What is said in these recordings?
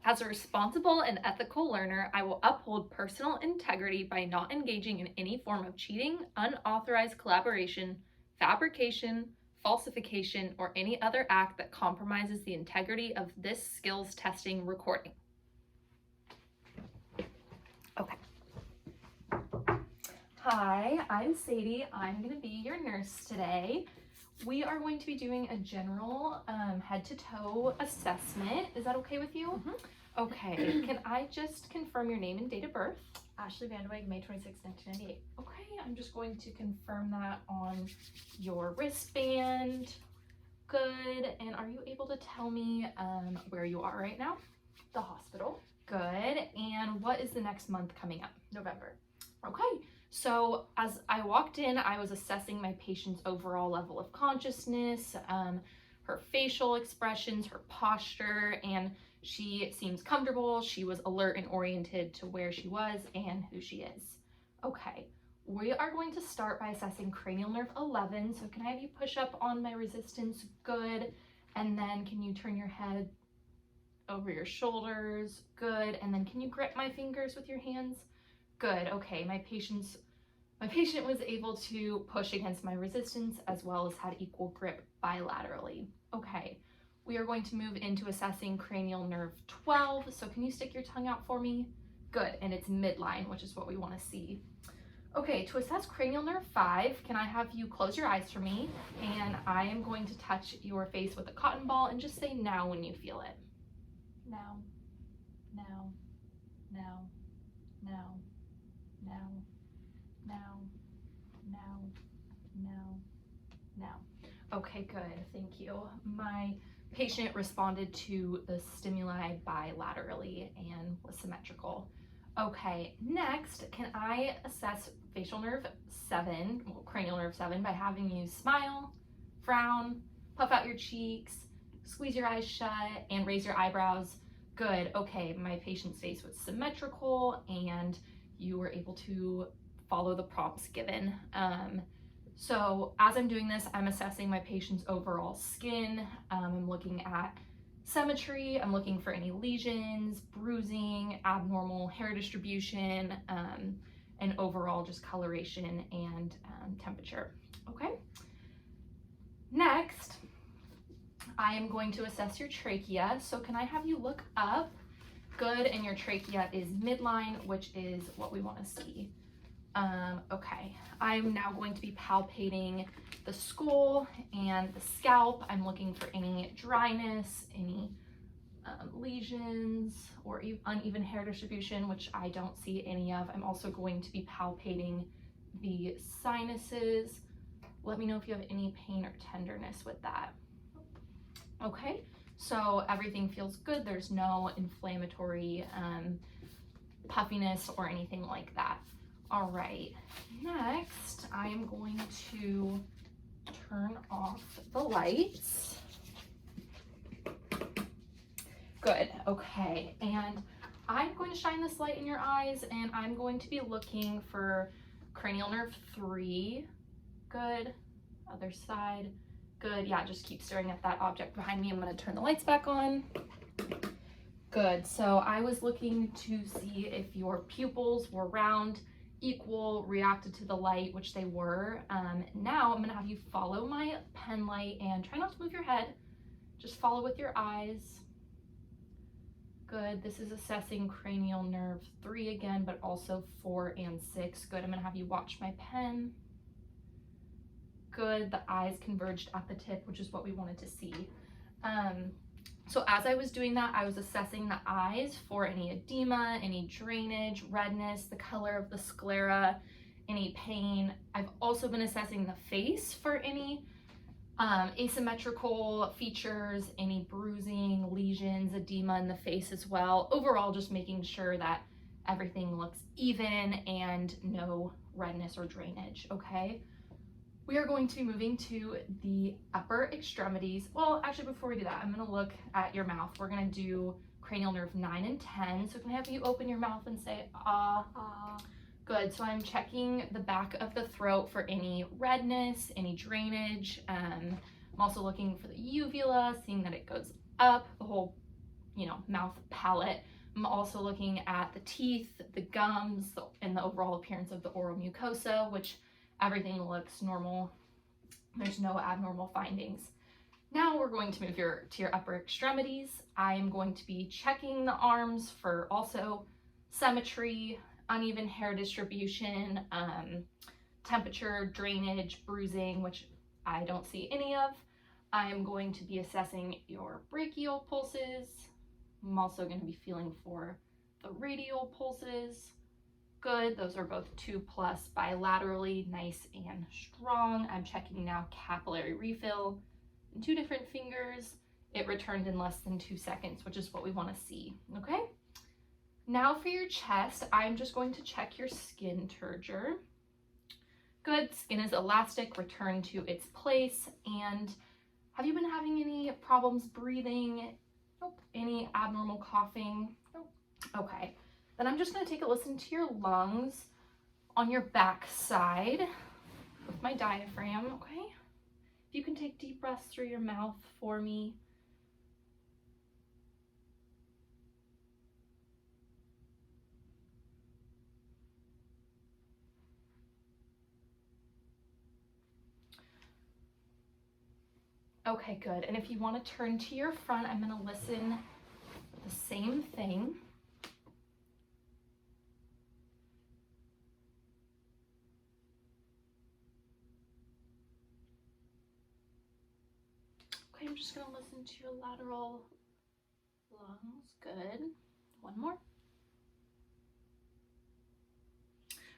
As a responsible and ethical learner, I will uphold personal integrity by not engaging in any form of cheating, unauthorized collaboration, fabrication, falsification, or any other act that compromises the integrity of this skills testing recording. Okay. Hi, I'm Sadie. I'm going to be your nurse today. We are going to be doing a general head to toe assessment. Is that okay with you? Mm-hmm. Okay. Can I just confirm your name and date of birth? Ashley Vanderweg, May 26, 1998. Okay, I'm just going to confirm that on your wristband. Good. And are you able to tell me where you are right now? The hospital. Good. And what is the next month coming up? November. Okay. So as I walked in, I was assessing my patient's overall level of consciousness, her facial expressions, her posture, and she seems comfortable. She was alert and oriented to where she was and who she is. Okay, we are going to start by assessing cranial nerve 11. So can I have you push up on my resistance? Good. And then can you turn your head over your shoulders? Good. And then can you grip my fingers with your hands? Good. Okay, my patient was able to push against my resistance as well as had equal grip bilaterally. Okay, we are going to move into assessing cranial nerve 12. So can you stick your tongue out for me? Good, and it's midline, which is what we want to see. Okay, to assess cranial nerve 5, can I have you close your eyes for me? And I am going to touch your face with a cotton ball and just say now when you feel it. Now, now, now, now, now, now, now, now, now. Okay, good, thank you. My patient responded to the stimuli bilaterally and was symmetrical. Okay, next, can I assess facial nerve 7, well, cranial nerve 7, by having you smile, frown, puff out your cheeks, squeeze your eyes shut, and raise your eyebrows? Good, okay, my patient's face was symmetrical and you were able to follow the prompts given. So as I'm doing this, I'm assessing my patient's overall skin. I'm looking at symmetry. I'm looking for any lesions, bruising, abnormal hair distribution, and overall just coloration and temperature. Okay. Next, I am going to assess your trachea. So can I have you look up? Good, and your trachea is midline, which is what we want to see. Okay, I'm now going to be palpating the skull and the scalp. I'm looking for any dryness, any lesions, or uneven hair distribution, which I don't see any of. I'm also going to be palpating the sinuses. Let me know if you have any pain or tenderness with that. Okay, so everything feels good. There's no inflammatory puffiness or anything like that. All right, next I am going to turn off the lights. Good, okay, and I'm going to shine this light in your eyes and I'm going to be looking for cranial nerve 3. Good, other side. Good, yeah, just keep staring at that object behind me. I'm gonna turn the lights back on. Good, so I was looking to see if your pupils were round, equal, reacted to the light, which they were. Now I'm gonna have you follow my pen light and try not to move your head. Just follow with your eyes. Good, this is assessing cranial nerve 3 again, but also 4 and 6. Good, I'm gonna have you watch my pen. Good, the eyes converged at the tip, which is what we wanted to see. So as I was doing that, I was assessing the eyes for any edema, any drainage, redness, the color of the sclera, any pain. I've also been assessing the face for any asymmetrical features, any bruising, lesions, edema in the face as well. Overall, just making sure that everything looks even and no redness or drainage, okay? We are going to be moving to the upper extremities. Well, actually, before we do that, I'm gonna look at your mouth. We're gonna do cranial nerve 9 and 10. So can I have you open your mouth and say, ah? Ah. Good, so I'm checking the back of the throat for any redness, any drainage. I'm also looking for the uvula, seeing that it goes up, the whole, mouth palate. I'm also looking at the teeth, the gums, and the overall appearance of the oral mucosa, which everything looks normal. There's no abnormal findings. Now we're going to move to your upper extremities. I am going to be checking the arms for also symmetry, uneven hair distribution, temperature, drainage, bruising, which I don't see any of. I'm going to be assessing your brachial pulses. I'm also going to be feeling for the radial pulses. Good, those are both 2+ bilaterally, nice and strong. I'm checking now capillary refill in 2 different fingers. It returned in less than 2 seconds, which is what we want to see, okay? Now for your chest, I'm just going to check your skin turgor. Good, skin is elastic, return to its place. And have you been having any problems breathing? Nope. Any abnormal coughing? Nope. Okay, then I'm just going to take a listen to your lungs on your back side with my diaphragm, okay? If you can take deep breaths through your mouth for me. Okay, good. And if you want to turn to your front, I'm going to listen the same thing. Okay, I'm just going to listen to your lateral lungs. Good. One more.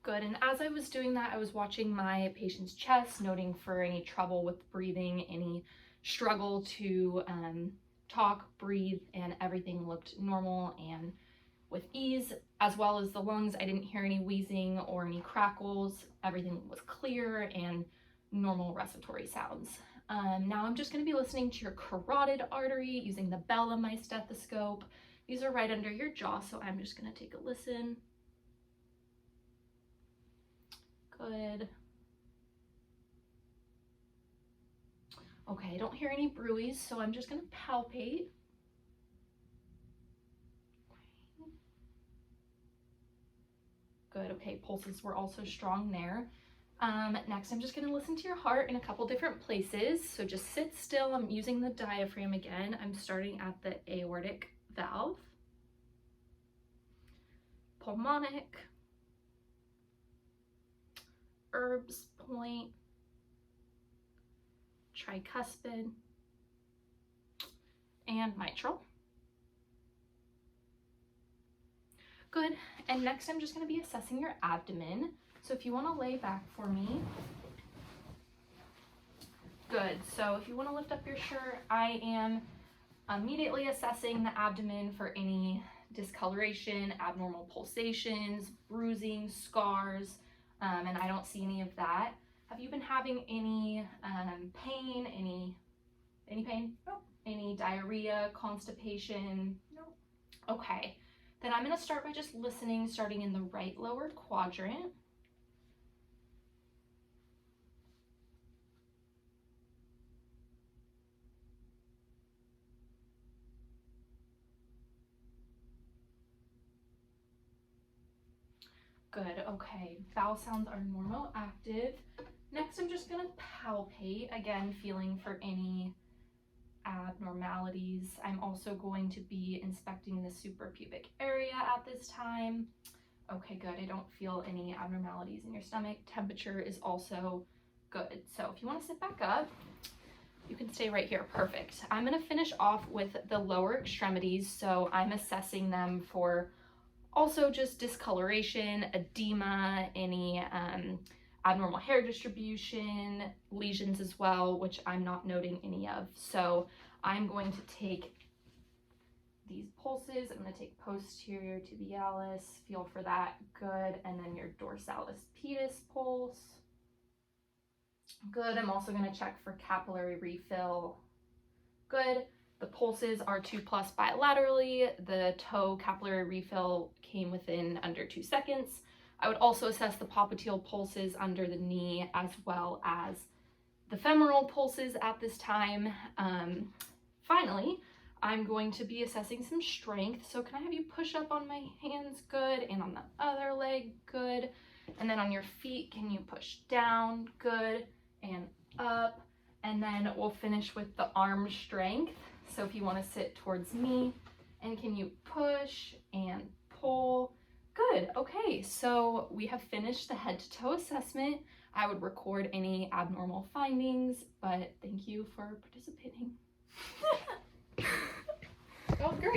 Good, and as I was doing that, I was watching my patient's chest, noting for any trouble with breathing, any struggle to talk, breathe, and everything looked normal and with ease, as well as the lungs. I didn't hear any wheezing or any crackles. Everything was clear and normal respiratory sounds. Now I'm just going to be listening to your carotid artery using the bell of my stethoscope. These are right under your jaw, so I'm just going to take a listen. Good. Okay, I don't hear any bruise, so I'm just going to palpate. Good, okay, pulses were also strong there. Next, I'm just going to listen to your heart in a couple different places. So just sit still. I'm using the diaphragm again. I'm starting at the aortic valve, pulmonic, Erb's point, tricuspid, and mitral. Good, and next I'm just going to be assessing your abdomen. So if you want to lay back for me. Good, so if you want to lift up your shirt, I am immediately assessing the abdomen for any discoloration, abnormal pulsations, bruising, scars, and I don't see any of that. Have you been having any pain, any pain? Nope. Any diarrhea, constipation? Nope. Okay, then I'm going to start by just listening, starting in the right lower quadrant. Good, okay, bowel sounds are normal, active. Next, I'm just gonna palpate, again, feeling for any abnormalities. I'm also going to be inspecting the suprapubic area at this time. Okay, good, I don't feel any abnormalities in your stomach. Temperature is also good. So if you wanna sit back up, you can stay right here, perfect. I'm gonna finish off with the lower extremities, so I'm assessing them for also just discoloration, edema, any abnormal hair distribution, lesions as well, which I'm not noting any of. So I'm going to take these pulses. I'm going to take posterior tibialis, feel for that, good, and then your dorsalis pedis pulse. Good, I'm also going to check for capillary refill. Good. The pulses are 2+ bilaterally. The toe capillary refill came within under 2 seconds. I would also assess the popliteal pulses under the knee as well as the femoral pulses at this time. Finally, I'm going to be assessing some strength. So can I have you push up on my hands? Good. And on the other leg? Good. And then on your feet, can you push down? Good. And up. And then we'll finish with the arm strength. So if you want to sit towards me, and can you push and pull? Good. Okay, so we have finished the head to toe assessment. I would record any abnormal findings, but thank you for participating. That was great.